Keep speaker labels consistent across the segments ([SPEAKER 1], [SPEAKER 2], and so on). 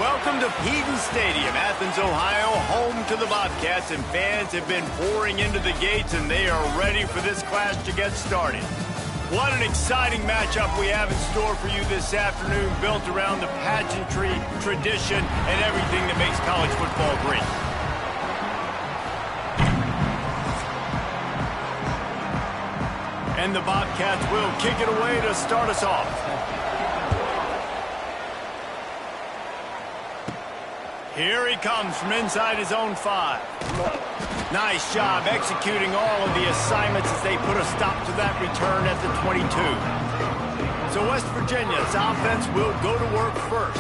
[SPEAKER 1] Welcome to Peden Stadium, Athens, Ohio, home to the Bobcats, and fans have been pouring into the gates, and they are ready for this clash to get started. What an exciting matchup we have in store for you this afternoon, built around the pageantry, tradition, and everything that makes college football great. And the Bobcats will kick it away to start us off. Here he comes from inside his own 5. Nice job executing all of the assignments as they put a stop to that return at the 22. So West Virginia's offense will go to work first.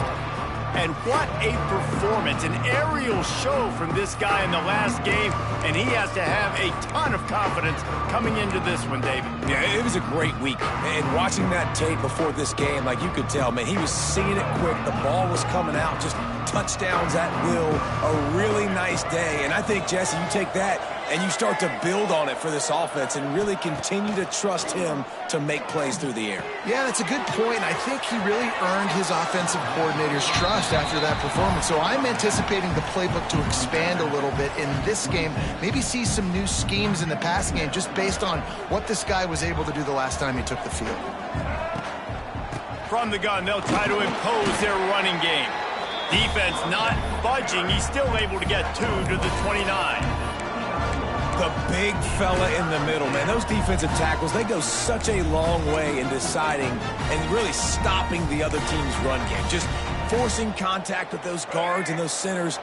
[SPEAKER 1] And what a performance, an aerial show from this guy in the last game, and he has to have a ton of confidence coming into this one, David.
[SPEAKER 2] Yeah, it was a great week, and watching that tape before this game, like you could tell, man, he was seeing it quick, the ball was coming out, just touchdowns at will, a really nice day, and I think, Jesse, you take that and you start to build on it for this offense and really continue to trust him to make plays through the air.
[SPEAKER 3] Yeah, that's a good point. I think he really earned his offensive coordinator's trust after that performance. So I'm anticipating the playbook to expand a little bit in this game, maybe see some new schemes in the passing game just based on what this guy was able to do the last time he took the field.
[SPEAKER 1] From the gun, they'll try to impose their running game. Defense not budging. He's still able to get 2 to the 29.
[SPEAKER 2] The big fella in the middle, man. Those defensive tackles, they go such a long way in deciding and really stopping the other team's run game. Just forcing contact with those guards and those centers.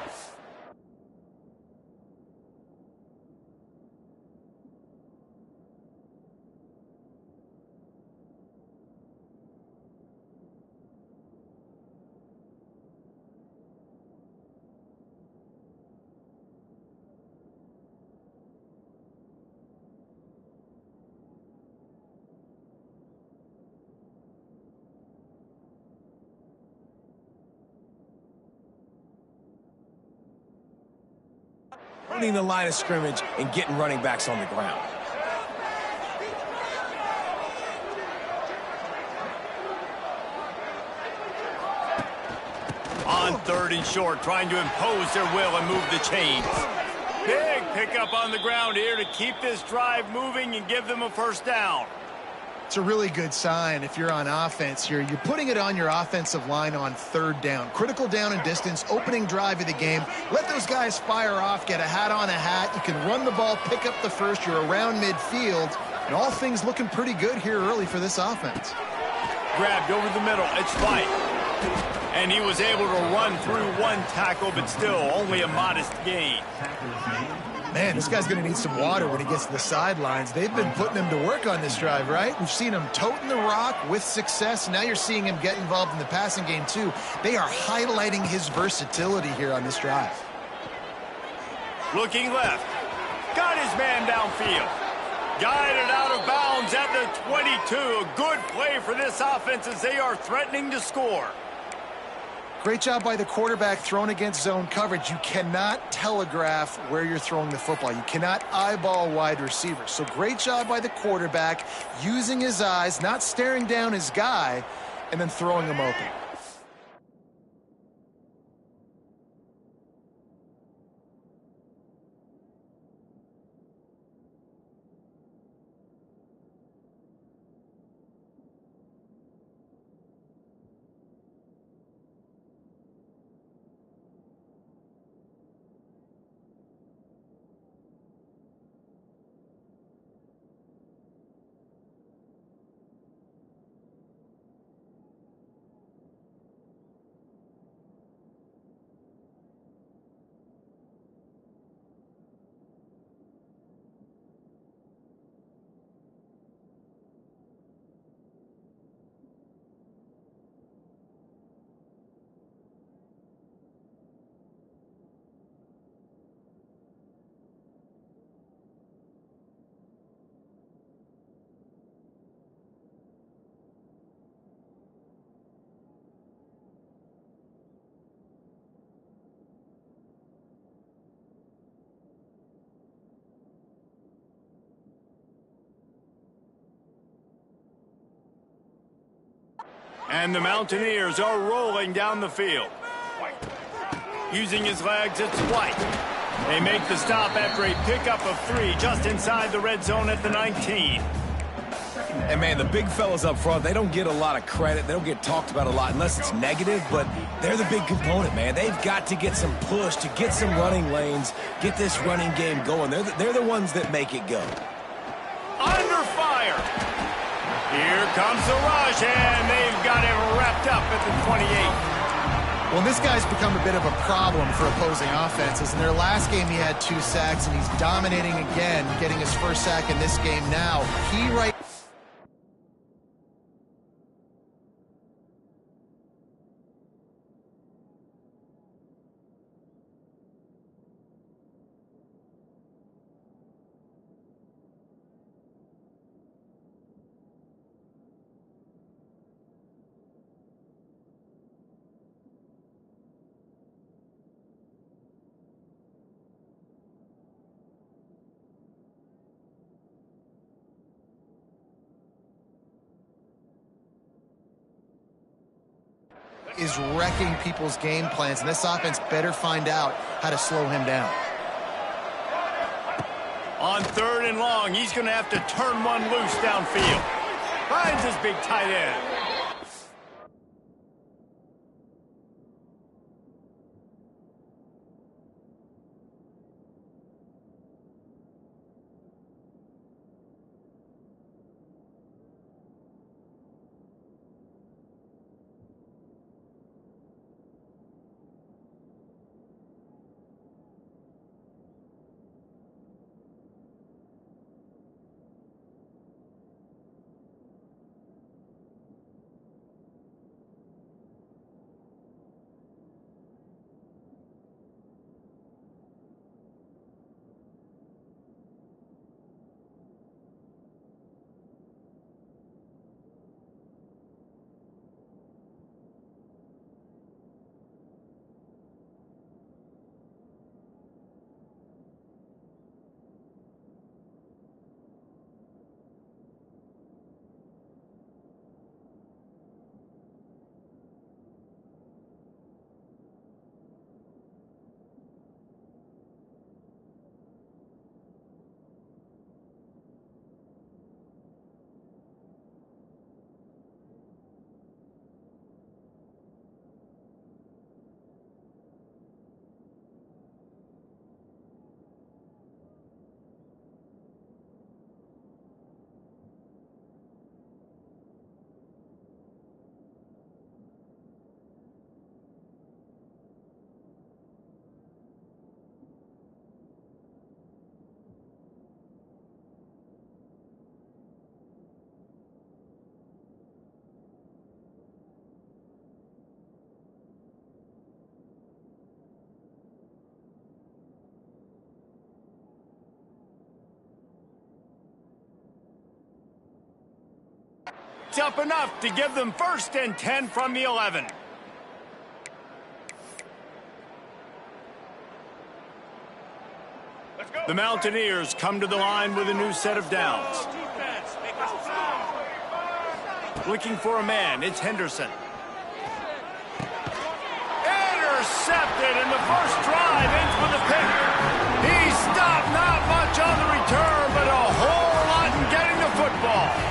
[SPEAKER 2] Running the line of scrimmage and getting running backs on the ground.
[SPEAKER 1] On 3rd and short, trying to impose their will and move the chains. Big pickup on the ground here to keep this drive moving and give them a first down.
[SPEAKER 3] It's a really good sign if you're on offense here. You're putting it on your offensive line on 3rd down. Critical down and distance, opening drive of the game. Let those guys fire off, get a hat on a hat. You can run the ball, pick up the first. You're around midfield. And all things looking pretty good here early for this offense.
[SPEAKER 1] Grabbed over the middle. It's White. And he was able to run through one tackle, but still only a modest gain.
[SPEAKER 3] Man, this guy's going to need some water when he gets to the sidelines. They've been putting him to work on this drive, right? We've seen him toting the rock with success. Now you're seeing him get involved in the passing game, too. They are highlighting his versatility here on this drive.
[SPEAKER 1] Looking left. Got his man downfield. Guided out of bounds at the 22. A good play for this offense as they are threatening to score.
[SPEAKER 3] Great job by the quarterback thrown against zone coverage. You cannot telegraph where you're throwing the football. You cannot eyeball wide receivers. So great job by the quarterback using his eyes, not staring down his guy, and then throwing him open. And the Mountaineers are rolling down the field.
[SPEAKER 1] Using his legs, it's White. They make the stop after a pickup of 3 just inside the red zone at the 19.
[SPEAKER 2] And, man, the big fellas up front, they don't get a lot of credit. They don't get talked about a lot unless it's negative, but they're the big component, man. They've got to get some push, to get some running lanes, get this running game going. They're the ones that make it go.
[SPEAKER 1] Under fire. Here comes the rush, and they've got him wrapped up at the 28.
[SPEAKER 3] Well, this guy's become a bit of a problem for opposing offenses. In their last game, he had 2 sacks, and he's dominating again, getting his first sack in this game now. Is wrecking people's game plans, and this offense better find out how to slow him down.
[SPEAKER 1] On 3rd and long, he's going to have to turn one loose downfield. Finds his big tight end. It's up enough to give them 1st and 10 from the 11. The Mountaineers come to the line with a new set of downs. Looking for a man, it's Henderson. Intercepted, and the first drive ends with a pick. He stopped, not much on the return, but a whole lot in getting the football.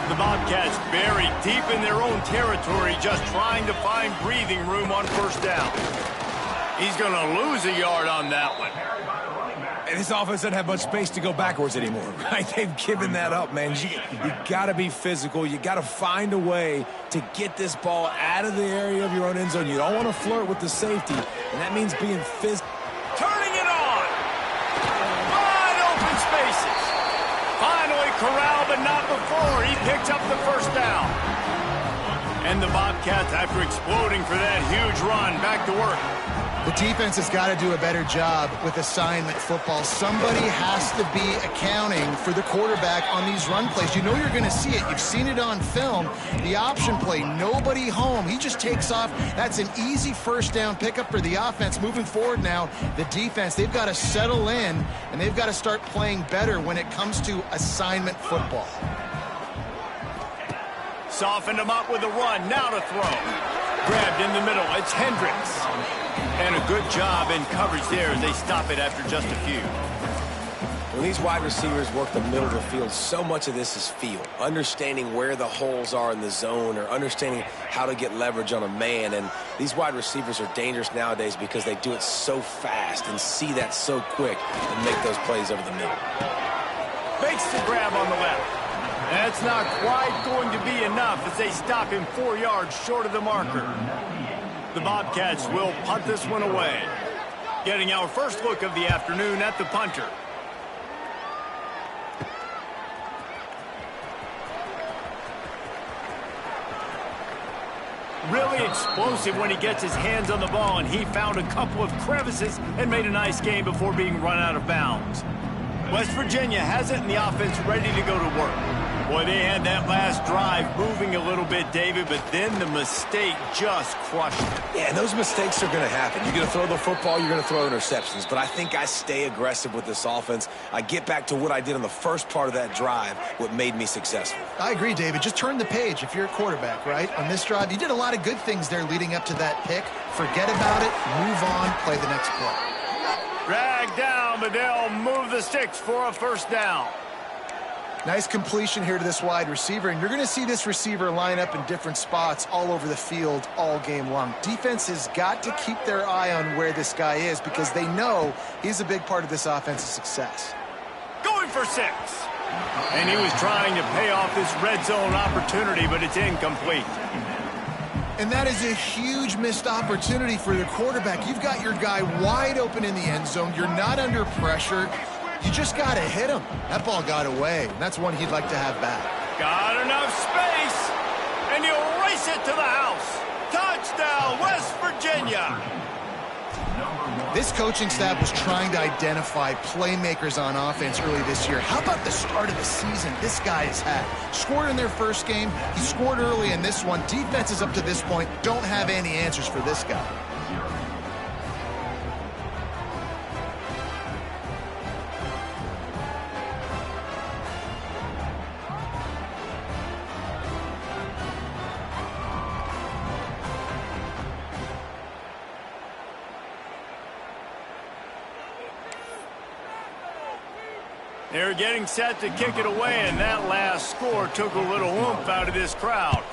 [SPEAKER 1] The Bobcats buried deep in their own territory, just trying to find breathing room on 1st down. He's going to lose a yard on that one.
[SPEAKER 2] And this offense doesn't have much space to go backwards anymore, right? They've given that up, man. You got to be physical. You got to find a way to get this ball out of the area of your own end zone. You don't want to flirt with the safety, and that means being physical.
[SPEAKER 1] Turning it on. Wide open spaces. Finally corralled, but not before. He picks up the 1st down. And the Bobcats, after exploding for that huge run, back to work.
[SPEAKER 3] The defense has got to do a better job with assignment football. Somebody has to be accounting for the quarterback on these run plays. You know you're going to see it. You've seen it on film. The option play, nobody home. He just takes off. That's an easy 1st down pickup for the offense. Moving forward now, the defense, they've got to settle in, and they've got to start playing better when it comes to assignment football.
[SPEAKER 1] Softened him up with a run. Now to throw. Grabbed in the middle. It's Hendricks. And a good job in coverage there as they stop it after just a few.
[SPEAKER 2] When these wide receivers work the middle of the field, so much of this is feel. Understanding where the holes are in the zone, or understanding how to get leverage on a man. And these wide receivers are dangerous nowadays because they do it so fast and see that so quick and make those plays over the middle.
[SPEAKER 1] Makes the grab on the left. That's not quite going to be enough as they stop him 4 yards short of the marker. The Bobcats will punt this one away. Getting our first look of the afternoon at the punter. Really explosive when he gets his hands on the ball, and he found a couple of crevices and made a nice game before being run out of bounds. West Virginia has it, and the offense ready to go to work. Boy, they had that last drive moving a little bit, David, but then the mistake just crushed it.
[SPEAKER 2] Yeah, and those mistakes are going to happen. You're going to throw the football, you're going to throw interceptions. But I think I stay aggressive with this offense. I get back to what I did on the first part of that drive, what made me successful.
[SPEAKER 3] I agree, David. Just turn the page if you're a quarterback, right? On this drive, you did a lot of good things there leading up to that pick. Forget about it, move on, play the next play.
[SPEAKER 1] Dragged down, but they'll move the sticks for a first down.
[SPEAKER 3] Nice completion here to this wide receiver, and you're going to see this receiver line up in different spots all over the field all game long. Defense has got to keep their eye on where this guy is because they know he's a big part of this offense's success.
[SPEAKER 1] Going for 6. And he was trying to pay off this red zone opportunity, but it's incomplete.
[SPEAKER 3] And that is a huge missed opportunity for the quarterback. You've got your guy wide open in the end zone. You're not under pressure. You just got to hit him. That ball got away, and that's one he'd like to have back.
[SPEAKER 1] Got enough space, and he'll race it to the house. Touchdown, West Virginia.
[SPEAKER 3] This coaching staff was trying to identify playmakers on offense early this year. How about the start of the season this guy has had? Scored in their first game. He scored early in this one. Defenses up to this point don't have any answers for this guy.
[SPEAKER 1] They're getting set to kick it away, and that last score took a little oomph out of this crowd.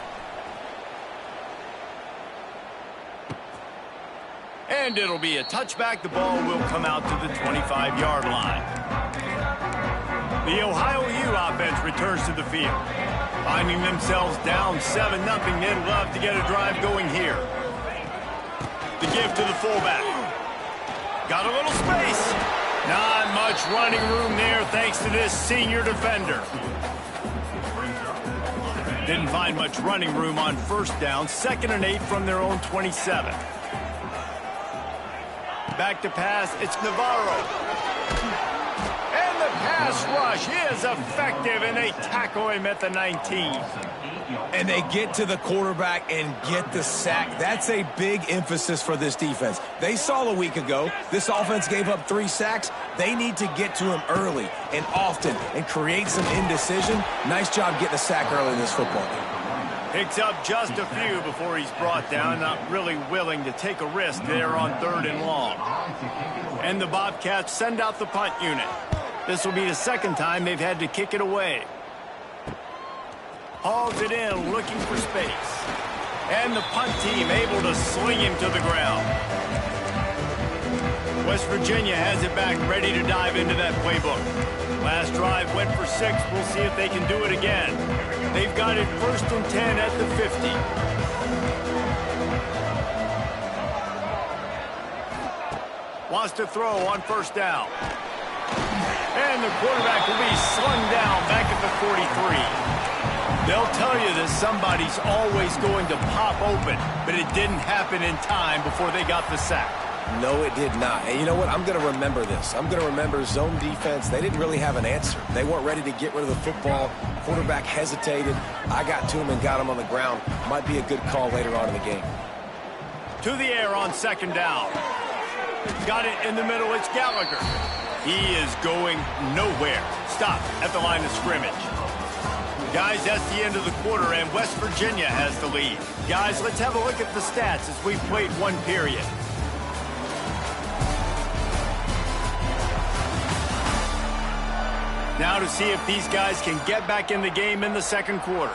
[SPEAKER 1] And it'll be a touchback. The ball will come out to the 25-yard line. The Ohio U offense returns to the field. Finding themselves down 7-0, they'd love to get a drive going here. The give to the fullback. Got a little space. Not much running room there thanks to this senior defender. Didn't find much running room on first down. 2nd and 8 from their own 27. Back to pass. It's Navarro. And the pass rush is effective, and they tackle him at the 19.
[SPEAKER 2] And they get to the quarterback and get the sack. That's a big emphasis for this defense. They saw a week ago this offense gave up 3 sacks. They need to get to him early and often and create some indecision. Nice job getting a sack early in this football game.
[SPEAKER 1] Picks up just a few before he's brought down. Not really willing to take a risk there on 3rd and long. And the Bobcats send out the punt unit. This will be the 2nd time they've had to kick it away. Hauls it in, looking for space. And the punt team able to sling him to the ground. West Virginia has it back, ready to dive into that playbook. Last drive went for 6. We'll see if they can do it again. They've got it 1st and 10 at the 50. Wants to throw on 1st down. And the quarterback will be slung down back at the 43. They'll tell you that somebody's always going to pop open, but it didn't happen in time before they got the sack.
[SPEAKER 2] No, it did not. And you know what? I'm going to remember this. I'm going to remember zone defense. They didn't really have an answer. They weren't ready to get rid of the football. Quarterback hesitated. I got to him and got him on the ground. Might be a good call later on in the game.
[SPEAKER 1] To the air on 2nd down. Got it in the middle. It's Gallagher. He is going nowhere. Stop at the line of scrimmage. Guys, that's the end of the quarter, and West Virginia has the lead. Guys, let's have a look at the stats as we've played one period. Now to see if these guys can get back in the game in the second quarter.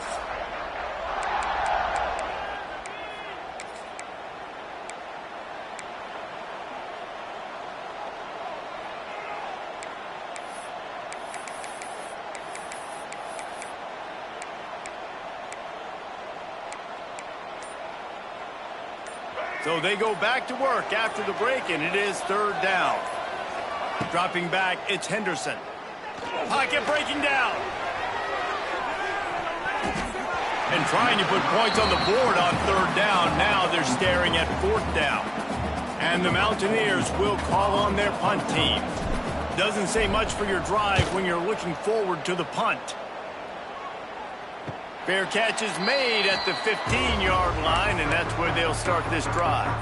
[SPEAKER 1] So they go back to work after the break, and it is third down. Dropping back, it's Henderson. Pocket breaking down. And trying to put points on the board on third down. Now they're staring at fourth down. And the Mountaineers will call on their punt team. Doesn't say much for your drive when you're looking forward to the punt. Fair catch is made at the 15-yard line, and that's where they'll start this drive.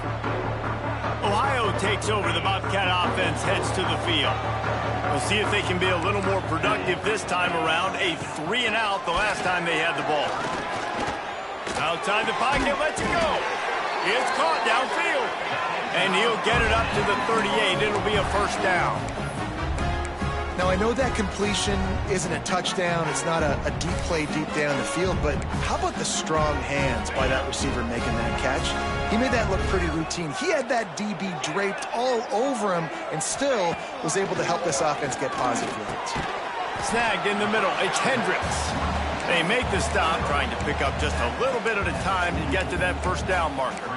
[SPEAKER 1] Ohio takes over. The Bobcat offense heads to the field. We'll see if they can be a little more productive this time around. A 3-and-out the last time they had the ball. Outside the pocket, lets it go. It's caught downfield. And he'll get it up to the 38. It'll be a first down.
[SPEAKER 3] Now, I know that completion isn't a touchdown. It's not a deep play deep down the field, but how about the strong hands by that receiver making that catch? He made that look pretty routine. He had that DB draped all over him and still was able to help this offense get positive yards.
[SPEAKER 1] Snagged in the middle. It's Hendricks. They make the stop, trying to pick up just a little bit at a time to get to that first down marker.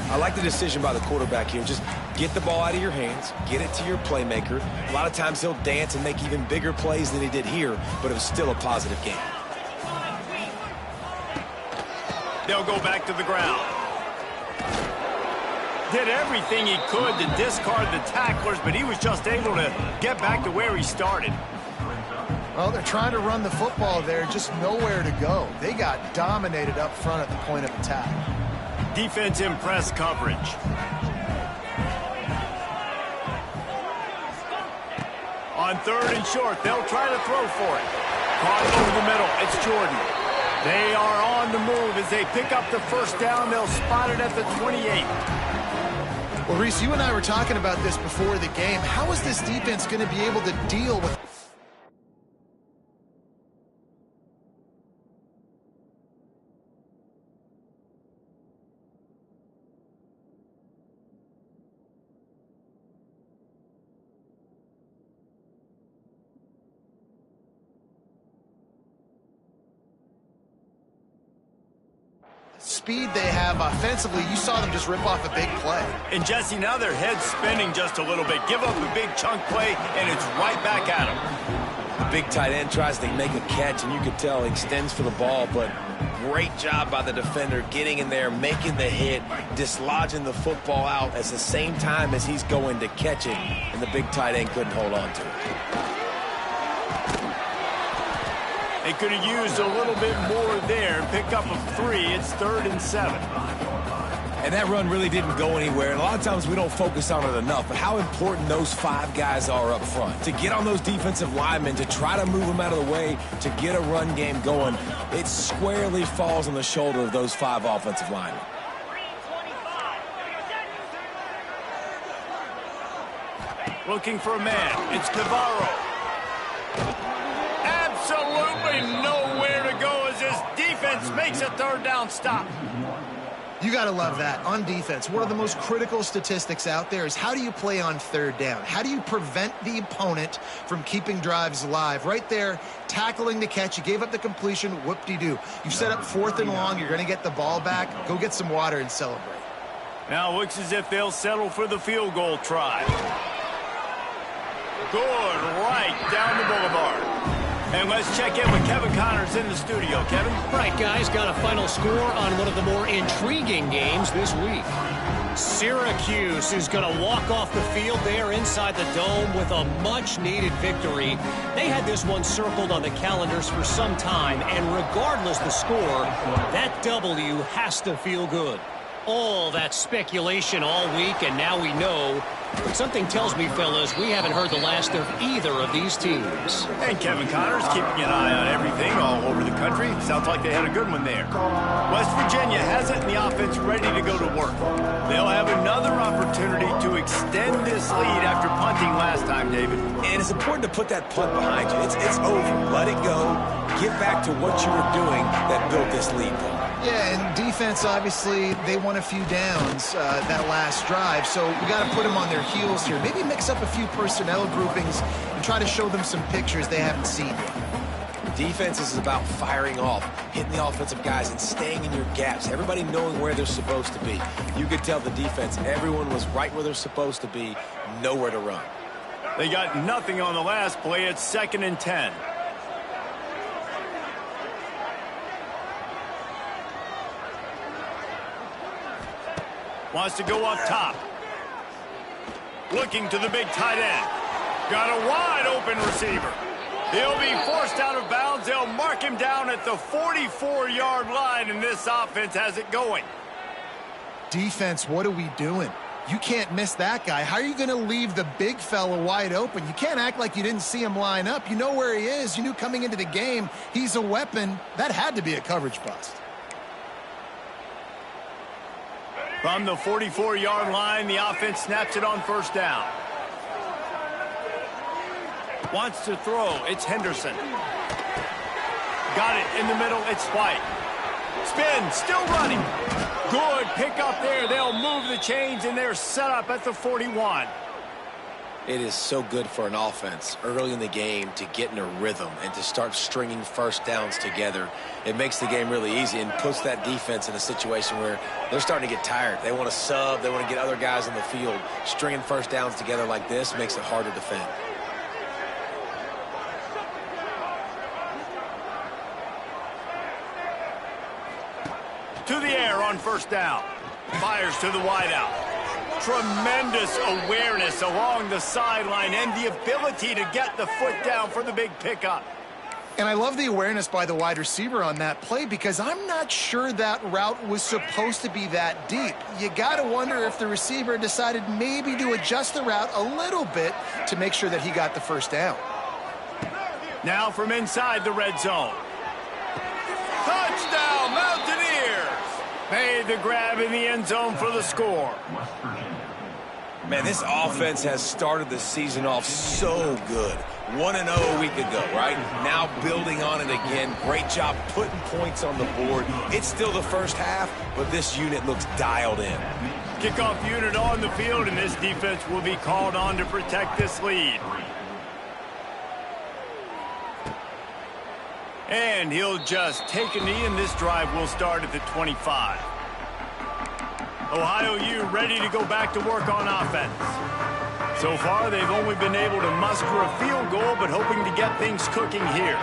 [SPEAKER 2] I like the decision by the quarterback here. Just get the ball out of your hands, get it to your playmaker. A lot of times he'll dance and make even bigger plays than he did here, but it was still a positive game.
[SPEAKER 1] They'll go back to the ground. Did everything he could to discard the tacklers, but he was just able to get back to where he started.
[SPEAKER 3] Well, they're trying to run the football there, just nowhere to go. They got dominated up front at the point of attack.
[SPEAKER 1] Defense in press coverage. On third and short, they'll try to throw for it. Caught over the middle. It's Jordan. They are on the move as they pick up the first down. They'll spot it at the 28.
[SPEAKER 3] Well, Reese, you and I were talking about this before the game. How is this defense going to be able to deal with... speed they have offensively? You saw them just rip off a big play.
[SPEAKER 1] And Jesse, now their head's spinning just a little bit. Give up a big chunk play, and it's right back at them.
[SPEAKER 2] The big tight end tries to make a catch, and you could tell he extends for the ball, but great job by the defender getting in there, making the hit, dislodging the football out at the same time as he's going to catch it, and the big tight end couldn't hold on to it.
[SPEAKER 1] They could have used a little bit more there. Pick up a 3. It's 3rd and 7.
[SPEAKER 2] And that run really didn't go anywhere. And a lot of times we don't focus on it enough. But how important those 5 guys are up front. To get on those defensive linemen, to try to move them out of the way, to get a run game going, it squarely falls on the shoulder of those 5 offensive linemen.
[SPEAKER 1] Looking for a man. It's Navarro. Absolutely nowhere to go as this defense makes a 3rd down stop.
[SPEAKER 3] You got to love that. On defense, one of the most critical statistics out there is how do you play on 3rd down? How do you prevent the opponent from keeping drives alive? Right there, tackling the catch. You gave up the completion. Whoop-de-doo. You set up 4th and long. You're going to get the ball back. Go get some water and celebrate.
[SPEAKER 1] Now it looks as if they'll settle for the field goal try. Good, right down the boulevard. And let's check in with Kevin Connors in the studio. Kevin?
[SPEAKER 4] Right, guys, got a final score on one of the more intriguing games this week. Syracuse is going to walk off the field there inside the dome with a much-needed victory. They had this one circled on the calendars for some time, and regardless the score, that W has to feel good. All that speculation all week, and now we know. But something tells me, fellas, we haven't heard the last of either of these teams.
[SPEAKER 1] And Kevin Connor's keeping an eye on everything all over the country. Sounds like they had a good one there. West Virginia has it in the offense ready to go to work. They'll have another opportunity to extend this lead after punting last time, David.
[SPEAKER 2] And it's important to put that punt behind you. It's over. Let it go. Get back to what you were doing that built this lead, Paul.
[SPEAKER 3] Yeah, and defense, obviously, they won a few downs that last drive, so we got to put them on their heels here. Maybe mix up a few personnel groupings and try to show them some pictures they haven't seen.
[SPEAKER 2] Defense is about firing off, hitting the offensive guys, and staying in your gaps. Everybody knowing where they're supposed to be. You could tell the defense, everyone was right where they're supposed to be, nowhere to run.
[SPEAKER 1] They got nothing on the last play. It's 2nd and 10. Wants to go up top. Looking to the big tight end. Got a wide open receiver. He'll be forced out of bounds. They'll mark him down at the 44-yard line, and this offense has it going.
[SPEAKER 3] Defense, what are we doing? You can't miss that guy. How are you going to leave the big fella wide open? You can't act like you didn't see him line up. You know where he is. You knew coming into the game he's a weapon. That had to be a coverage bust.
[SPEAKER 1] From the 44-yard line, the offense snaps it on 1st down. Wants to throw. It's Henderson. Got it in the middle. It's White. Spin. Still running. Good pick up there. They'll move the chains, and they're set up at the 41.
[SPEAKER 2] It is so good for an offense early in the game to get in a rhythm and to start stringing first downs together. It makes the game really easy and puts that defense in a situation where they're starting to get tired. They want to sub. They want to get other guys on the field. Stringing first downs together like this makes it hard to defend.
[SPEAKER 1] To the air on 1st down. Fires to the wideout. Tremendous awareness along the sideline and the ability to get the foot down for the big pickup.
[SPEAKER 3] And I love the awareness by the wide receiver on that play because I'm not sure that route was supposed to be that deep. You got to wonder if the receiver decided maybe to adjust the route a little bit to make sure that he got the 1st down.
[SPEAKER 1] Now from inside the red zone. Touchdown, Mountaineers! Made the grab in the end zone for the score.
[SPEAKER 2] Man, this offense has started the season off so good. 1-0 a week ago, right? Now building on it again. Great job putting points on the board. It's still the first half, but this unit looks dialed in.
[SPEAKER 1] Kickoff unit on the field, and this defense will be called on to protect this lead. And he'll just take a knee, and this drive will start at the 25. Ohio U ready to go back to work on offense. So far, they've only been able to muster a field goal, but hoping to get things cooking here.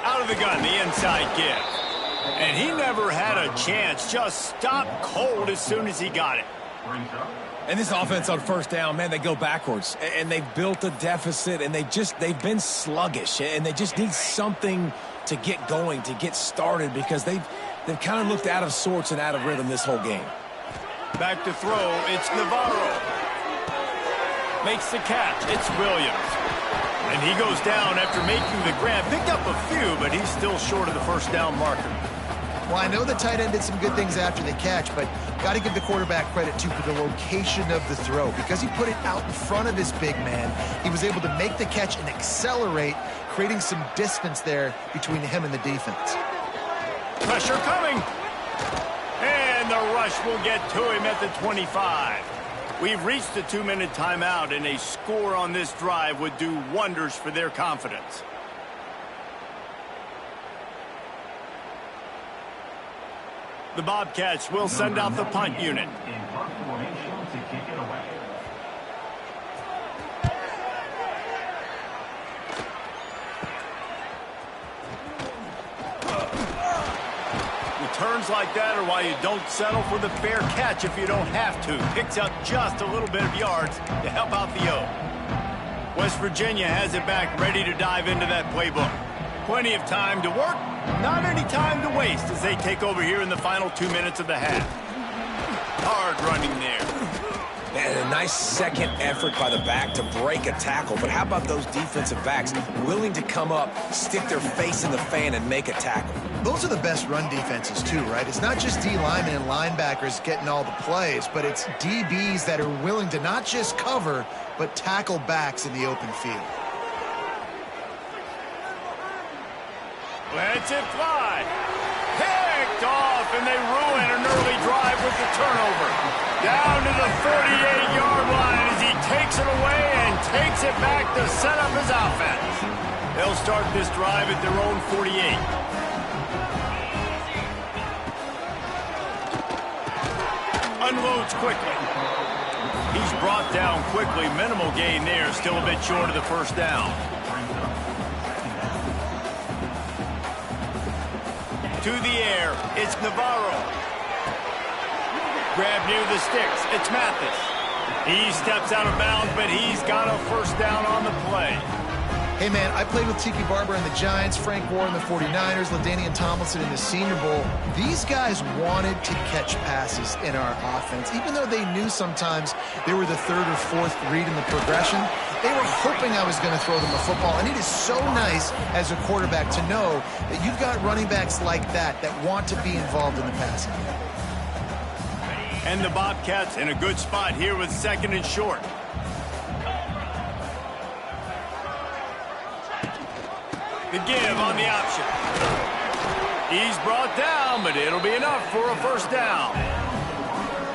[SPEAKER 1] Out of the gun, the inside give. And he never had a chance, just stopped cold as soon as he got it.
[SPEAKER 2] And this offense on 1st down, man, they go backwards. And they've built a deficit, and they've been sluggish. And they just need something to get going, to get started, because they've kind of looked out of sorts and out of rhythm this whole game.
[SPEAKER 1] Back to throw, it's Navarro. Makes the catch, it's Williams. And he goes down after making the grab. Picked up a few, but he's still short of the 1st down marker.
[SPEAKER 3] Well, I know the tight end did some good things after the catch, but got to give the quarterback credit, too, for the location of the throw. Because he put it out in front of his big man, he was able to make the catch and accelerate, creating some distance there between him and the defense.
[SPEAKER 1] Pressure coming. And the rush will get to him at the 25. We've reached the 2-minute timeout, and a score on this drive would do wonders for their confidence. The Bobcats will send out the punt unit. Returns like that are why you don't settle for the fair catch if you don't have to. Picks up just a little bit of yards to help out the O. West Virginia has it back, ready to dive into that playbook. Plenty of time to work, not any time to waste as they take over here in the final 2 minutes of the half. Hard running there.
[SPEAKER 2] And a nice second effort by the back to break a tackle. But how about those defensive backs willing to come up, stick their face in the fan, and make a tackle?
[SPEAKER 3] Those are the best run defenses too, right? It's not just D linemen and linebackers getting all the plays, but it's DBs that are willing to not just cover, but tackle backs in the open field.
[SPEAKER 1] Lets it fly. Picked off, and they ruin an early drive with the turnover. Down to the 48-yard line as he takes it away and takes it back to set up his offense. They'll start this drive at their own 48. Unloads quickly. He's brought down quickly. Minimal gain there. Still a bit short of the first down. To the air. It's Navarro. Grab near the sticks. It's Mathis. He steps out of bounds, but he's got a first down on the play.
[SPEAKER 3] Hey, man, I played with Tiki Barber and the Giants, Frank Gore and the 49ers, LaDainian Tomlinson in the Senior Bowl. These guys wanted to catch passes in our offense. Even though they knew sometimes they were the third or fourth read in the progression, they were hoping I was going to throw them the football. And it is so nice as a quarterback to know that you've got running backs like that want to be involved in the passing game.
[SPEAKER 1] And the Bobcats in a good spot here with second and short. The give on the option. He's brought down, but it'll be enough for a first down.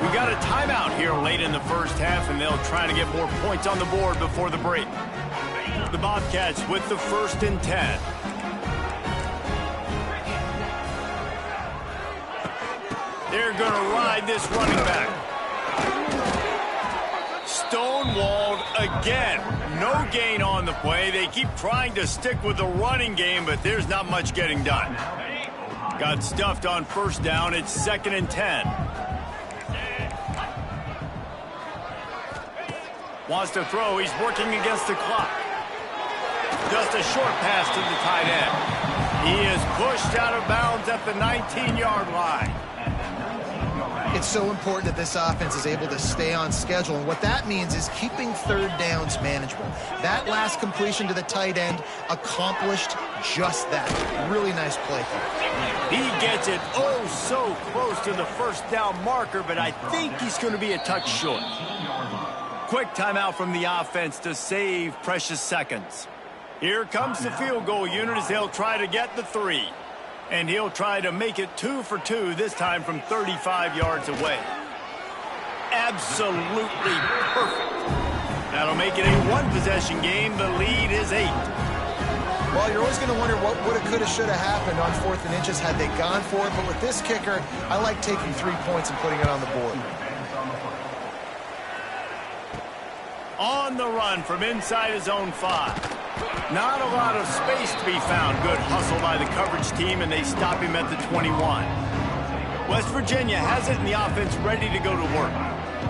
[SPEAKER 1] We got a timeout here late in the first half, and they'll try to get more points on the board before the break. The Bobcats with the 1st and 10. They're going to ride this running back. Stonewalled again. No gain on the play. They keep trying to stick with the running game, but there's not much getting done. Got stuffed on first down. It's 2nd and 10. Wants to throw. He's working against the clock. Just a short pass to the tight end. He is pushed out of bounds at the 19-yard line.
[SPEAKER 3] It's so important that this offense is able to stay on schedule, and what that means is keeping third downs manageable. That last completion to the tight end accomplished just that. Really nice play.
[SPEAKER 1] He gets it oh so close to the first down marker, but I think he's going to be a touch short. Quick timeout from the offense to save precious seconds. Here comes the field goal unit as they'll try to get the 3. And he'll try to make it 2 for 2, this time from 35 yards away. Absolutely perfect. That'll make it a one-possession game. The lead is 8.
[SPEAKER 3] Well, you're always going to wonder what woulda, coulda, shoulda happened on 4th and inches had they gone for it. But with this kicker, I like taking 3 points and putting it on the board.
[SPEAKER 1] On the run from inside his own 5. Not a lot of space to be found. Good hustle by the coverage team, and they stop him at the 21. West Virginia has it in the offense ready to go to work.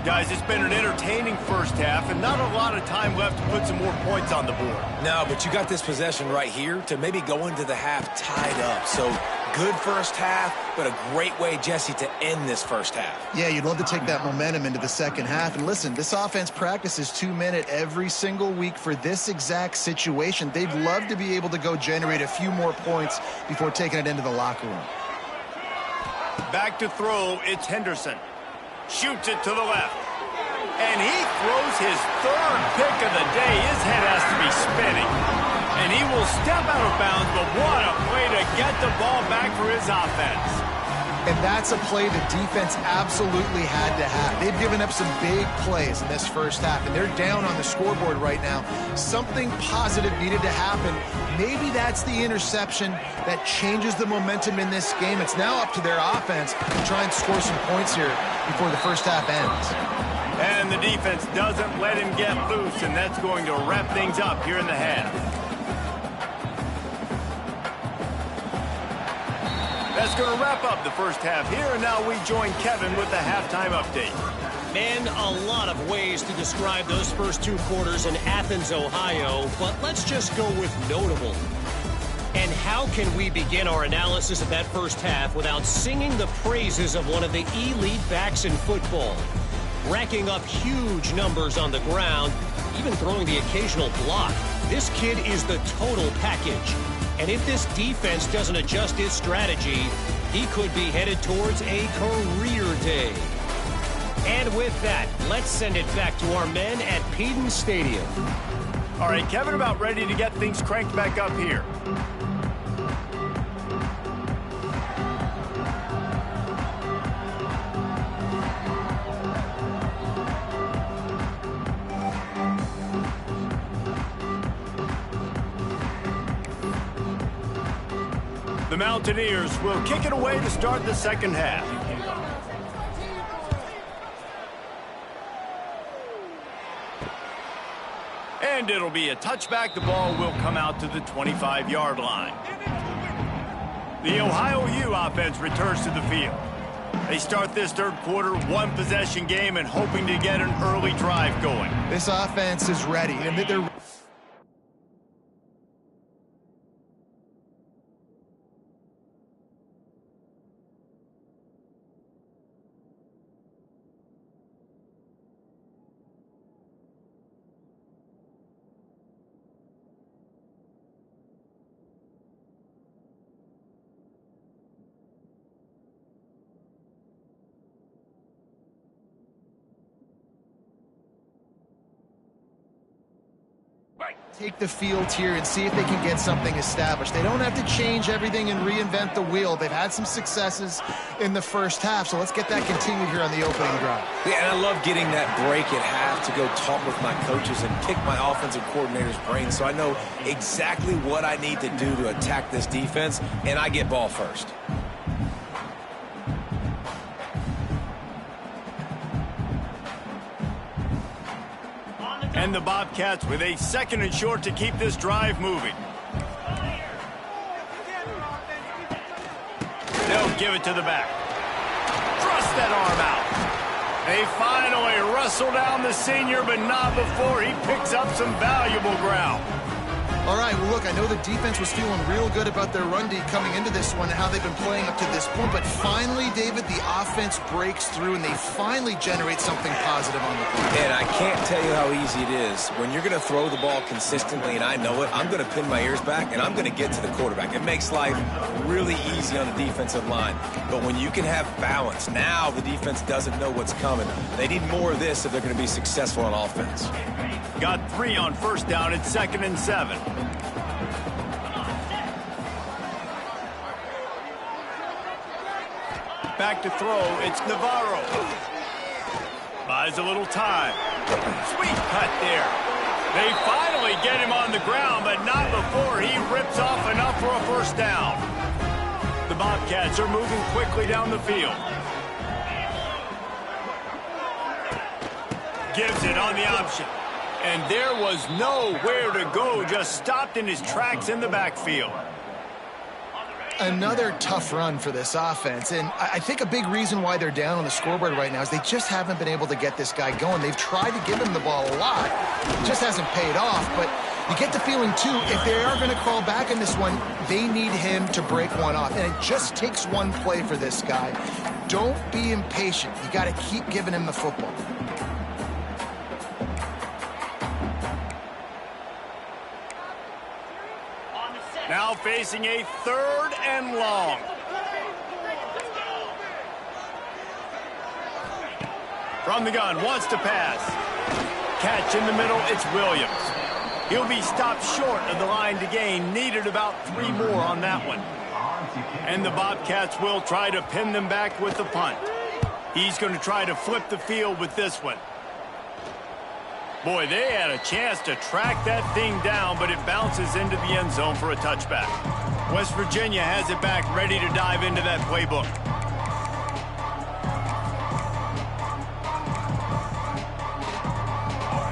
[SPEAKER 1] Guys, it's been an entertaining first half, and not a lot of time left to put some more points on the board.
[SPEAKER 2] No, but you got this possession right here to maybe go into the half tied up. So good first half, but a great way, Jesse, to end this first half.
[SPEAKER 3] Yeah, you'd love to take that momentum into the second half. And listen, this offense practices 2-minute every single week for this exact situation. They'd love to be able to go generate a few more points before taking it into the locker room.
[SPEAKER 1] Back to throw, it's Henderson. Shoots it to the left. And he throws his 3rd pick of the day. His head has to be spinning. And he will step out of bounds, but what a play to get the ball back for his offense.
[SPEAKER 3] And that's a play the defense absolutely had to have. They've given up some big plays in this first half, and they're down on the scoreboard right now. Something positive needed to happen. Maybe that's the interception that changes the momentum in this game. It's now up to their offense to try and score some points here before the first half ends.
[SPEAKER 1] And the defense doesn't let him get loose, and that's going to wrap things up here in the half. That's going to wrap up the first half here, and now we join Kevin with the halftime update.
[SPEAKER 4] Man, a lot of ways to describe those first 2 quarters in Athens, Ohio, but let's just go with notable. And how can we begin our analysis of that first half without singing the praises of one of the elite backs in football? Racking up huge numbers on the ground, even throwing the occasional block. This kid is the total package. And if this defense doesn't adjust its strategy, he could be headed towards a career day. And with that, let's send it back to our men at Peden Stadium.
[SPEAKER 1] All right, Kevin, about ready to get things cranked back up here. The Mountaineers will kick it away to start the second half. And it'll be a touchback. The ball will come out to the 25-yard line. The Ohio U offense returns to the field. They start this third quarter, one-possession game, and hoping to get an early drive going.
[SPEAKER 3] This offense is ready, and they're... take the field here and see if they can get something established. They don't have to change everything and reinvent the wheel. They've had some successes in the first half, so let's get that continued here on the opening drive.
[SPEAKER 2] Yeah, and I love getting that break at half to go talk with my coaches and pick my offensive coordinator's brain so I know exactly what I need to do to attack this defense, and I get ball first.
[SPEAKER 1] And the Bobcats with a second and short to keep this drive moving. They'll give it to the back. Thrust that arm out. They finally wrestle down the senior, but not before he picks up some valuable ground.
[SPEAKER 3] All right, well, look, I know the defense was feeling real good about their run D coming into this one and how they've been playing up to this point, but finally, David, the offense breaks through and they finally generate something positive on the play.
[SPEAKER 2] And I can't tell you how easy it is. When you're going to throw the ball consistently, and I know it, I'm going to pin my ears back, and I'm going to get to the quarterback. It makes life really easy on the defensive line. But when you can have balance, now the defense doesn't know what's coming. They need more of this if they're going to be successful on offense.
[SPEAKER 1] Got 3 on first down. It's 2nd and 7. Back to throw. It's Navarro. Buys a little time. Sweet cut there. They finally get him on the ground, but not before he rips off enough for a first down. The Bobcats are moving quickly down the field. Gives it on the option. And there was nowhere to go, just stopped in his tracks in the backfield.
[SPEAKER 3] Another tough run for this offense, and I think a big reason why they're down on the scoreboard right now is they just haven't been able to get this guy going. They've tried to give him the ball a lot. It just hasn't paid off, but you get the feeling, too, if they are going to crawl back in this one, they need him to break one off, and it just takes one play for this guy. Don't be impatient. You got to keep giving him the football.
[SPEAKER 1] Now facing a 3rd and long. From the gun, wants to pass. Catch in the middle, it's Williams. He'll be stopped short of the line to gain. Needed about 3 more on that one. And the Bobcats will try to pin them back with the punt. He's going to try to flip the field with this one. Boy, they had a chance to track that thing down, but it bounces into the end zone for a touchback. West Virginia has it back, ready to dive into that playbook.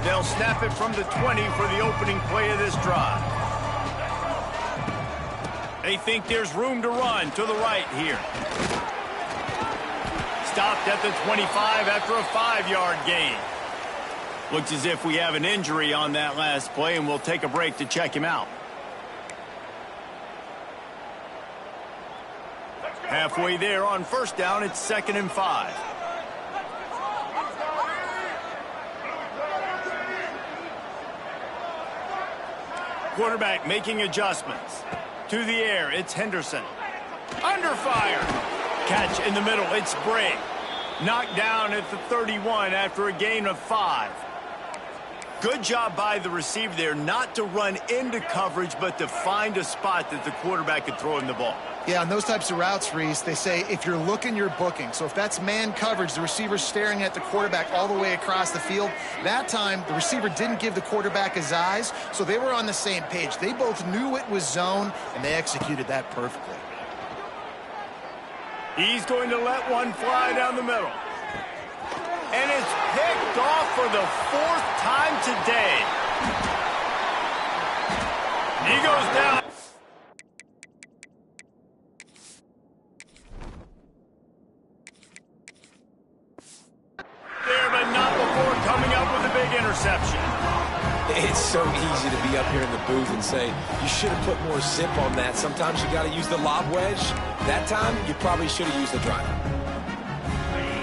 [SPEAKER 1] They'll snap it from the 20 for the opening play of this drive. They think there's room to run to the right here. Stopped at the 25 after a 5-yard gain. Looks as if we have an injury on that last play, and we'll take a break to check him out. Halfway there on first down, it's 2nd and 5. Quarterback making adjustments. To the air, it's Henderson. Under fire. Catch in the middle, it's Bray. Knocked down at the 31 after a gain of 5. Good job by the receiver there not to run into coverage, but to find a spot that the quarterback could throw him the ball.
[SPEAKER 3] Yeah, on those types of routes, Reese, they say if you're looking, you're booking. So if that's man coverage, the receiver's staring at the quarterback all the way across the field. That time, the receiver didn't give the quarterback his eyes, so they were on the same page. They both knew it was zone, and they executed that perfectly.
[SPEAKER 1] He's going to let one fly down the middle. And it's picked off for the 4th time today. He goes down. There, but not before coming up with a big interception.
[SPEAKER 2] It's so easy to be up here in the booth and say, you should have put more zip on that. Sometimes you got to use the lob wedge. That time, you probably should have used the driver.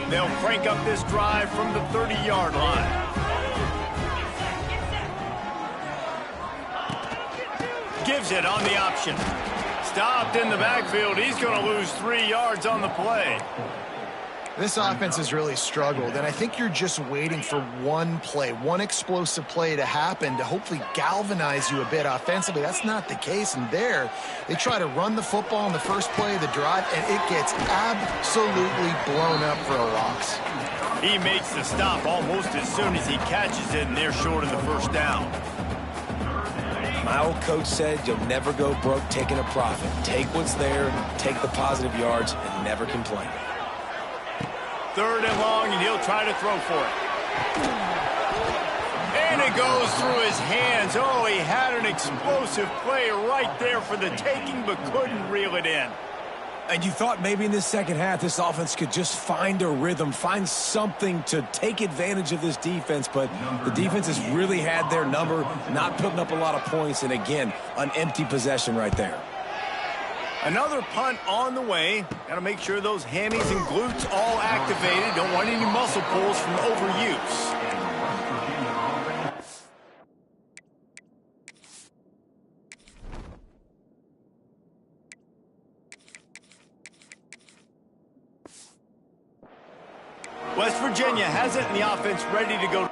[SPEAKER 1] They'll crank up this drive from the 30-yard line. Gives it on the option. Stopped in the backfield. He's going to lose 3 yards on the play.
[SPEAKER 3] This offense has really struggled, and I think you're just waiting for one play, one explosive play to happen to hopefully galvanize you a bit offensively. That's not the case, and there, they try to run the football in the first play of the drive, and it gets absolutely blown up for a loss.
[SPEAKER 1] He makes the stop almost as soon as he catches it, and they're short of the first down.
[SPEAKER 2] My old coach said you'll never go broke taking a profit. Take what's there, take the positive yards, and never complain.
[SPEAKER 1] 3rd and long, and he'll try to throw for it. And it goes through his hands. Oh, he had an explosive play right there for the taking, but couldn't reel it in.
[SPEAKER 2] And you thought maybe in this second half, this offense could just find a rhythm, find something to take advantage of this defense, but the defense has really had their number, not putting up a lot of points, and again, an empty possession right there.
[SPEAKER 1] Another punt on the way. Got to make sure those hammies and glutes all activated. Don't want any muscle pulls from overuse. West Virginia has it in the offense ready to go.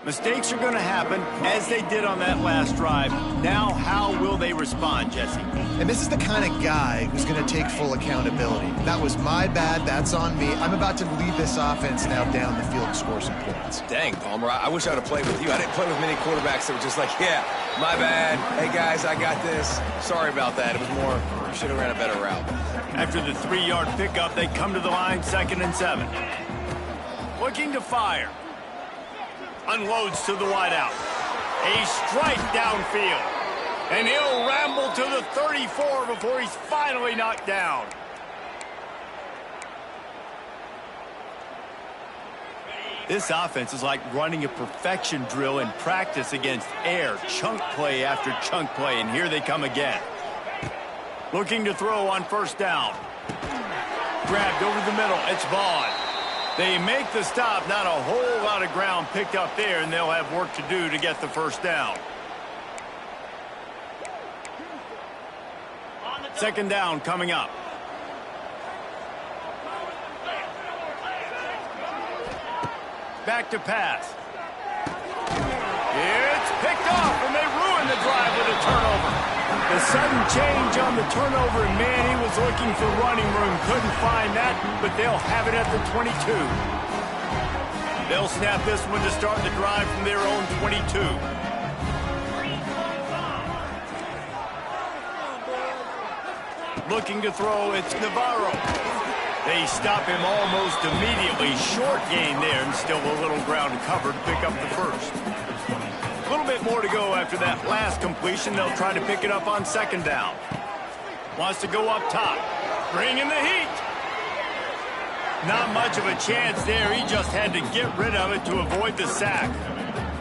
[SPEAKER 1] Mistakes are going to happen, as they did on that last drive. Now, how will they respond, Jesse?
[SPEAKER 3] And this is the kind of guy who's going to take full accountability. That was my bad. That's on me. I'm about to lead this offense now down the field and score some points.
[SPEAKER 2] Dang, Palmer, I wish I would have played with you. I didn't play with many quarterbacks that were just like, yeah, my bad. Hey, guys, I got this. Sorry about that. It was more, you should have ran a better route.
[SPEAKER 1] After the 3-yard pickup, they come to the line, 2nd and 7. Looking to fire. Unloads to the wideout. A strike downfield. And he'll ramble to the 34 before he's finally knocked down. This offense is like running a perfection drill in practice against air. Chunk play after chunk play, and here they come again. Looking to throw on first down. Grabbed over the middle. It's Vaughn. They make the stop. Not a whole lot of ground picked up there, and they'll have work to do to get the first down. 2nd down coming up. Back to pass. It's picked off, and they ruin the drive with a turnover. The sudden change on the turnover, and man, he was looking for running room. Couldn't find that, but they'll have it at the 22. They'll snap this one to start the drive from their own 22. Looking to throw, it's Navarro. They stop him almost immediately. Short gain there, and still a little ground covered to pick up the first. A little bit more to go after that last completion. They'll try to pick it up on 2nd down. Wants to go up top. Bringing the heat. Not much of a chance there. He just had to get rid of it to avoid the sack.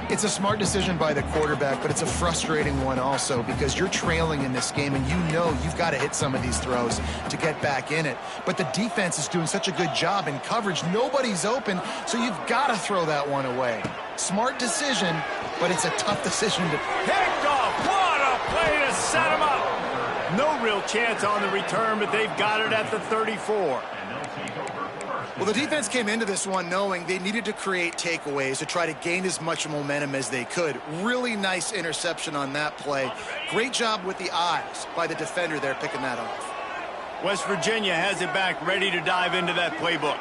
[SPEAKER 3] It's a smart decision by the quarterback, but it's a frustrating one also because you're trailing in this game and you know you've got to hit some of these throws to get back in it. But the defense is doing such a good job in coverage. Nobody's open, so you've got to throw that one away. Smart decision, but it's a tough decision to...
[SPEAKER 1] Picked off. What a play to set him up. No real chance on the return, but they've got it at the 34.
[SPEAKER 3] Well, the defense came into this one knowing they needed to create takeaways to try to gain as much momentum as they could. Really nice interception on that play. Great job with the eyes by the defender there picking that off.
[SPEAKER 1] West Virginia has it back, ready to dive into that playbook.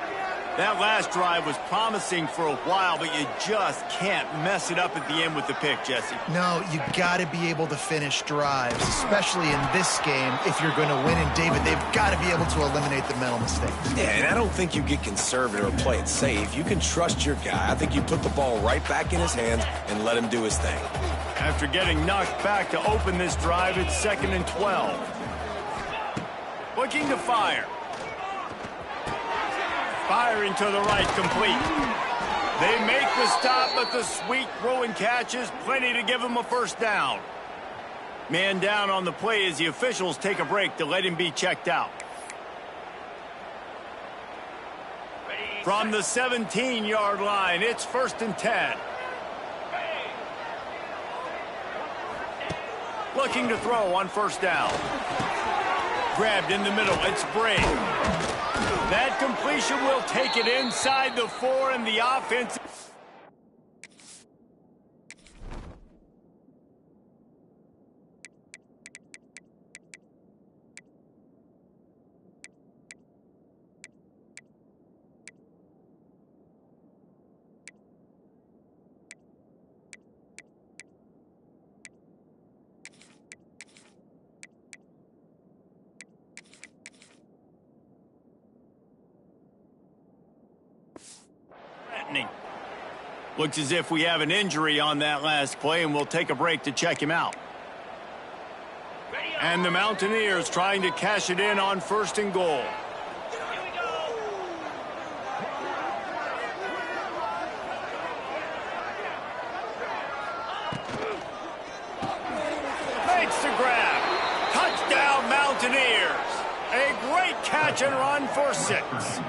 [SPEAKER 1] That last drive was promising for a while, but you just can't mess it up at the end with the pick, Jesse.
[SPEAKER 3] No, you got to be able to finish drives, especially in this game. If you're going to win, and David, they've got to be able to eliminate the mental mistakes.
[SPEAKER 2] Yeah, and I don't think you get conservative or play it safe. You can trust your guy. I think you put the ball right back in his hands and let him do his thing.
[SPEAKER 1] After getting knocked back to open this drive, it's 2nd and 12. Looking to fire. Firing to the right, complete. They make the stop, but the sweet throw and catch is plenty to give him a first down. Man down on the play as the officials take a break to let him be checked out. From the 17-yard line, it's 1st and 10. Looking to throw on first down. Grabbed in the middle, it's Bray. That completion will take it inside the 4, and the offense... Looks as if we have an injury on that last play, and we'll take a break to check him out. And the Mountaineers trying to cash it in on 1st and goal. Makes the grab. Touchdown, Mountaineers. A great catch and run for 6.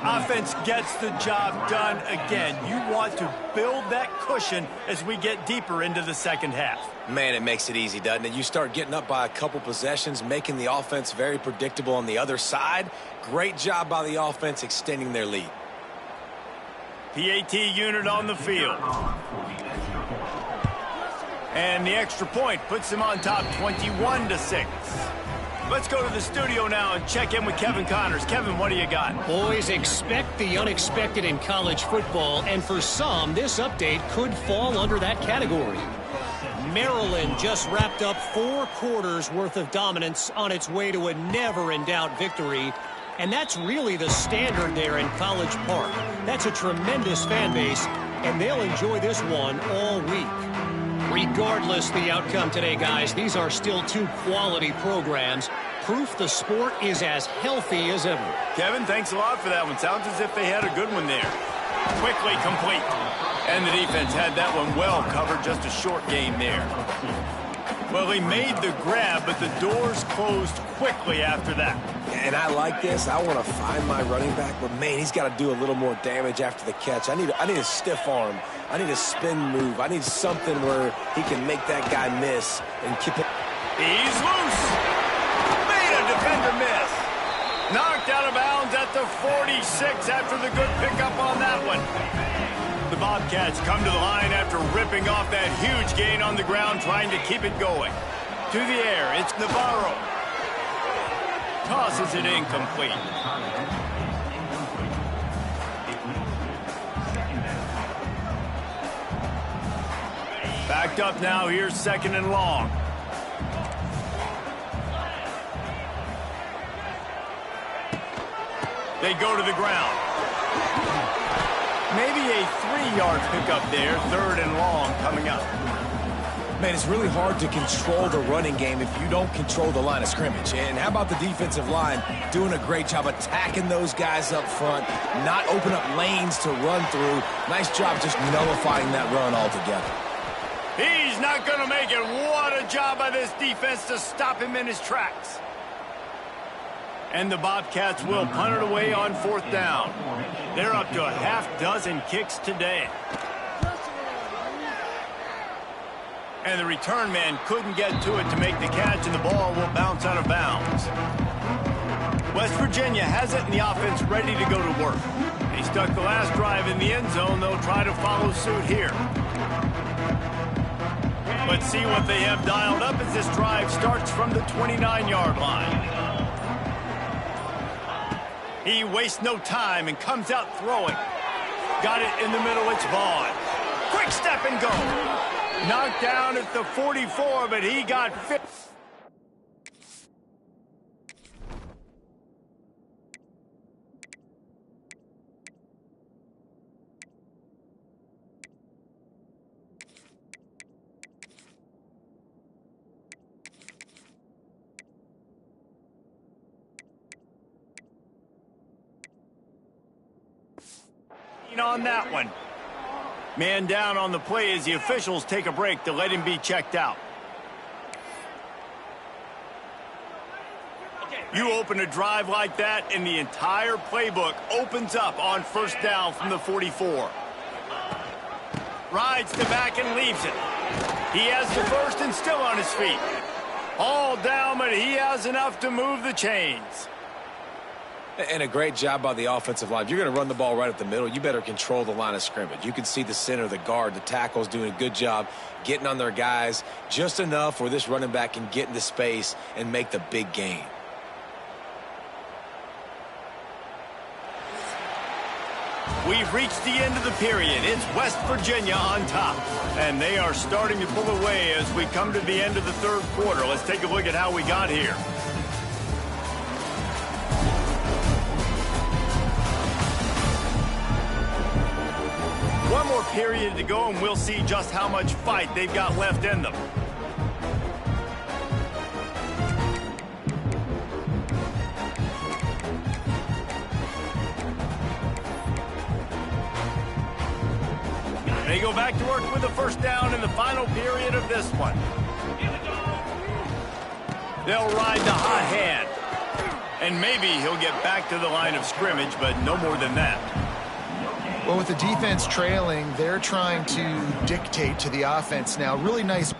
[SPEAKER 1] Offense gets the job done again. You want to build that cushion as we get deeper into the second half.
[SPEAKER 2] Man, it makes it easy, doesn't it? You start getting up by a couple possessions, making the offense very predictable on the other side. Great job by the offense extending their lead.
[SPEAKER 1] PAT unit on the field. And the extra point puts them on top 21-6. Let's go to the studio now and check in with Kevin Connors. Kevin, what do you got?
[SPEAKER 4] Boys, expect the unexpected in college football, and for some, this update could fall under that category. Maryland just wrapped up 4 quarters worth of dominance on its way to a never-in-doubt victory, and that's really the standard there in College Park. That's a tremendous fan base, and they'll enjoy this one all week. Regardless the outcome today, guys, these are still 2 quality programs. Proof the sport is as healthy as ever.
[SPEAKER 1] Kevin, thanks a lot for that one. Sounds as if they had a good one there. Quickly complete. And the defense had that one well covered. Just a short game there. Well, he made the grab, but the doors closed quickly after that.
[SPEAKER 2] And I like this. I want to find my running back, but man, he's got to do a little more damage after the catch. I need a stiff arm. I need a spin move. I need something where he can make that guy miss and keep it.
[SPEAKER 1] He's loose. Made a defender miss. Knocked out of bounds at the 46 after the good pickup on that one. The Bobcats come to the line after ripping off that huge gain on the ground, trying to keep it going. To the air, it's Navarro. Tosses it incomplete. Backed up now, here's 2nd and long. They go to the ground. Maybe a 3-yard pickup there, 3rd and long coming up.
[SPEAKER 2] Man, it's really hard to control the running game if you don't control the line of scrimmage. And how about the defensive line doing a great job attacking those guys up front, not open up lanes to run through. Nice job just nullifying that run altogether.
[SPEAKER 1] He's not going to make it. What a job by this defense to stop him in his tracks. And the Bobcats will punt it away on 4th down. They're up to a half-dozen kicks today. And the return man couldn't get to it to make the catch, and the ball will bounce out of bounds. West Virginia has it, and the offense ready to go to work. They stuck the last drive in the end zone. They'll try to follow suit here. Let's see what they have dialed up as this drive starts from the 29-yard line. He wastes no time and comes out throwing. Got it in the middle. It's Vaughn. Quick step and go. Knocked down at the 44, but he got fit. On that one. Man down on the play as the officials take a break to let him be checked out. You open a drive like that, and the entire playbook opens up on 1st down from the 44. Rides the back and leaves it. He has the first and still on his feet. All down, but he has enough to move the chains.
[SPEAKER 2] And a great job by the offensive line. If you're going to run the ball right up the middle, you better control the line of scrimmage. You can see the center, the guard, the tackles doing a good job getting on their guys just enough where this running back can get into space and make the big gain.
[SPEAKER 1] We've reached the end of the period. It's West Virginia on top. And they are starting to pull away as we come to the end of the 3rd quarter. Let's take a look at how we got here. One more period to go, and we'll see just how much fight they've got left in them. They go back to work with a 1st down in the final period of this one. They'll ride the hot hand. And maybe he'll get back to the line of scrimmage, but no more than that.
[SPEAKER 3] Well, with the defense trailing, they're trying to dictate to the offense now. Really nice.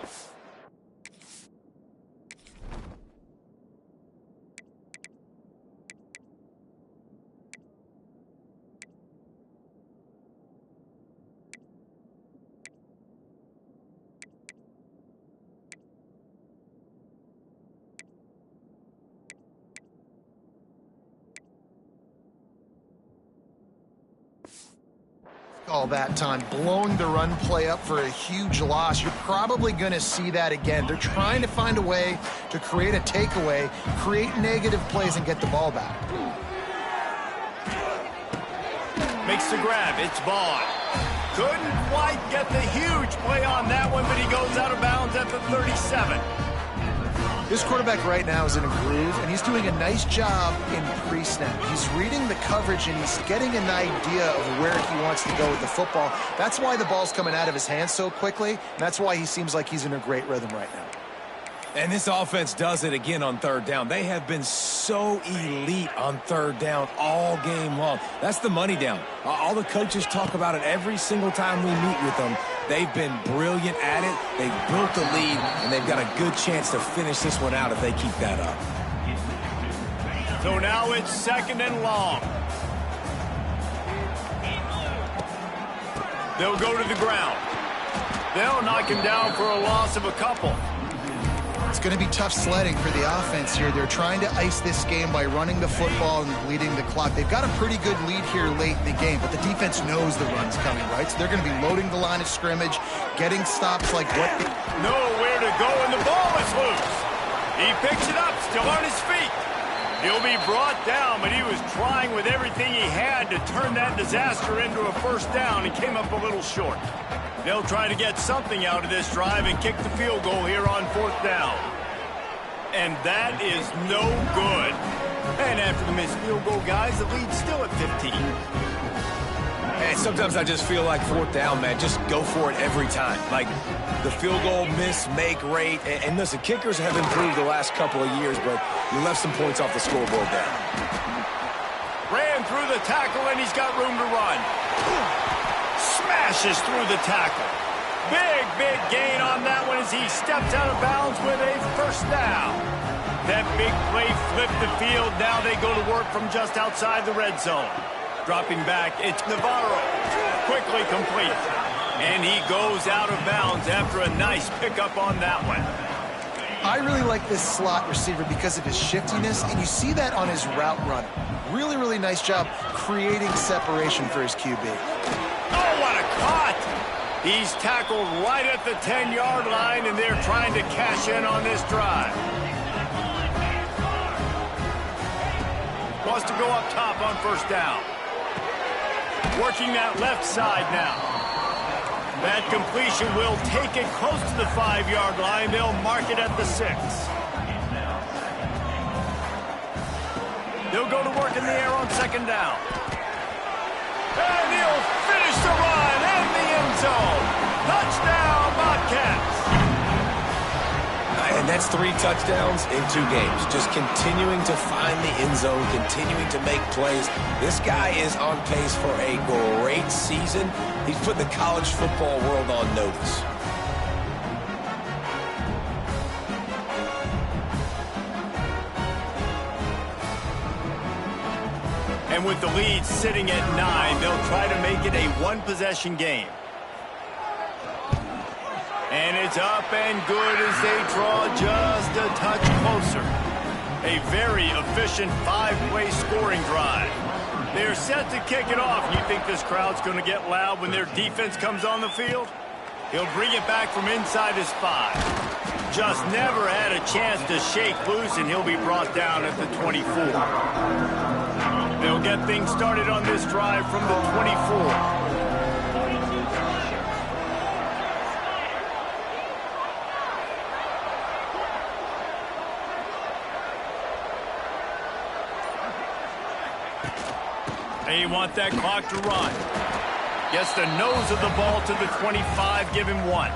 [SPEAKER 3] All that time, blowing the run play up for a huge loss. You're probably going to see that again. They're trying to find a way to create a takeaway, create negative plays, and get the ball back.
[SPEAKER 1] Makes the grab. It's Vaughn. Couldn't quite get the huge play on that one, but he goes out of bounds at the 37.
[SPEAKER 3] This quarterback right now is in a groove, and he's doing a nice job in pre-snap. He's reading the coverage, and he's getting an idea of where he wants to go with the football. That's why the ball's coming out of his hands so quickly, and that's why he seems like he's in a great rhythm right now.
[SPEAKER 2] And this offense does it again on 3rd down. They have been so elite on 3rd down all game long. That's the money down. All the coaches talk about it every single time we meet with them. They've been brilliant at it. They've built the lead, and they've got a good chance to finish this one out if they keep that up.
[SPEAKER 1] So now it's 2nd and long. They'll go to the ground. They'll knock him down for a loss of a couple.
[SPEAKER 3] It's going to be tough sledding for the offense here. They're trying to ice this game by running the football and bleeding the clock. They've got a pretty good lead here late in the game, but the defense knows the run's coming, right? So they're going to be loading the line of scrimmage, getting stops like what they...
[SPEAKER 1] Nowhere to go, and the ball is loose. He picks it up, still on his feet. He'll be brought down, but he was trying with everything he had to turn that disaster into a 1st down and came up a little short. They'll try to get something out of this drive and kick the field goal here on 4th down. And that is no good. And after the missed field goal, guys, the lead's still at 15.
[SPEAKER 2] And sometimes I just feel like 4th down, man, just go for it every time. Like the field goal miss-make rate. And listen, kickers have improved the last couple of years, but you left some points off the scoreboard there.
[SPEAKER 1] Ran through the tackle, and he's got room to run. Smashes through the tackle. Big gain on that one as he steps out of bounds with a 1st down. That big play flipped the field. Now they go to work from just outside the red zone. Dropping back, it's Navarro. Quickly complete. And he goes out of bounds after a nice pickup on that one.
[SPEAKER 3] I really like this slot receiver because of his shiftiness, and you see that on his route run. Really nice job creating separation for his QB.
[SPEAKER 1] Oh, what a cut! He's tackled right at the 10-yard line, and they're trying to cash in on this drive. Wants to go up top on 1st down. Working that left side now. That completion will take it close to the 5-yard line. They'll mark it at the 6. They'll go to work in the air on 2nd down. And he'll finish the run in the end zone. Touchdown, Bobcats.
[SPEAKER 2] And that's 3 touchdowns in 2 games. Just continuing to find the end zone, continuing to make plays. This guy is on pace for a great season. He's put the college football world on notice.
[SPEAKER 1] And with the lead sitting at 9, they'll try to make it a 1-possession game. And it's up and good as they draw just a touch closer. A very efficient 5-play scoring drive. They're set to kick it off. You think this crowd's going to get loud when their defense comes on the field? He'll bring it back from inside his 5. Just never had a chance to shake loose, and he'll be brought down at the 24. They'll get things started on this drive from the 24. They want that clock to run. Gets the nose of the ball to the 25, give him 1.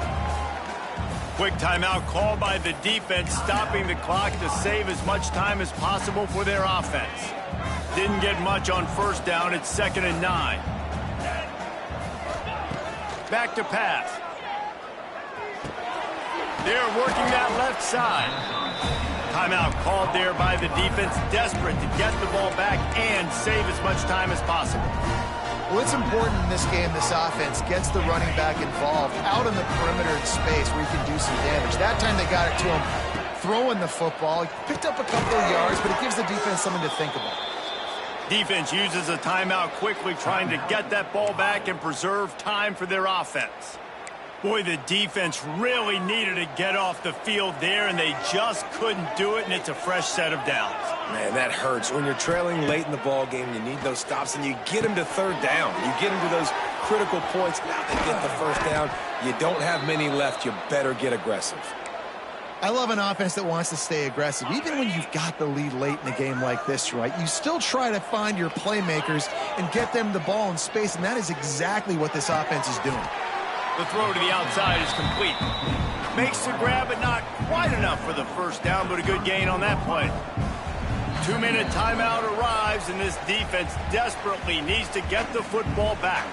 [SPEAKER 1] Quick timeout called by the defense, stopping the clock to save as much time as possible for their offense. Didn't get much on 1st down. It's 2nd and 9. Back to pass. They're working that left side. Timeout called there by the defense, desperate to get the ball back and save as much time as possible.
[SPEAKER 3] Well, it's important in this game, this offense gets the running back involved out in the perimeter in space where he can do some damage. That time they got it to him throwing the football. He picked up a couple of yards, but it gives the defense something to think about.
[SPEAKER 1] Defense uses a timeout quickly, trying to get that ball back and preserve time for their offense. Boy, the defense really needed to get off the field there, and they just couldn't do it, and it's a fresh set of downs.
[SPEAKER 2] Man, that hurts. When you're trailing late in the ball game, you need those stops, and you get them to 3rd down. You get them to those critical points. Now they get the 1st down. You don't have many left. You better get aggressive.
[SPEAKER 3] I love an offense that wants to stay aggressive. Even when you've got the lead late in a game like this, right, you still try to find your playmakers and get them the ball in space, and that is exactly what this offense is doing.
[SPEAKER 1] The throw to the outside is complete. Makes the grab, but not quite enough for the 1st down, but a good gain on that play. 2-minute timeout arrives, and this defense desperately needs to get the football back.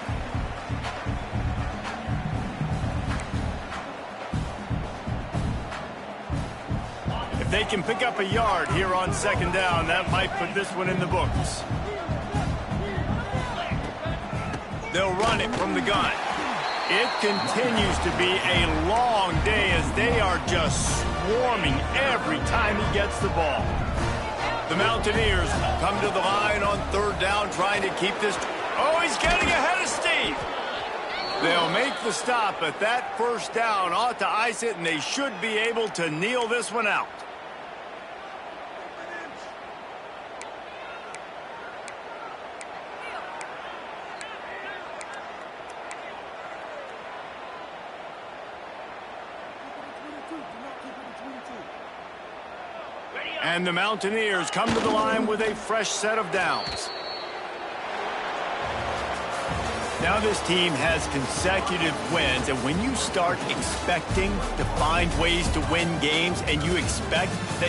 [SPEAKER 1] If they can pick up a yard here on 2nd down, that might put this one in the books. They'll run it from the gun. It continues to be a long day as they are just swarming every time he gets the ball. The Mountaineers come to the line on 3rd down, trying to keep this. Oh, he's getting ahead of Steve. They'll make the stop, but that 1st down ought to ice it, and they should be able to kneel this one out. And the Mountaineers come to the line with a fresh set of downs. Now this team has consecutive wins, and when you start expecting to find ways to win games and you expect that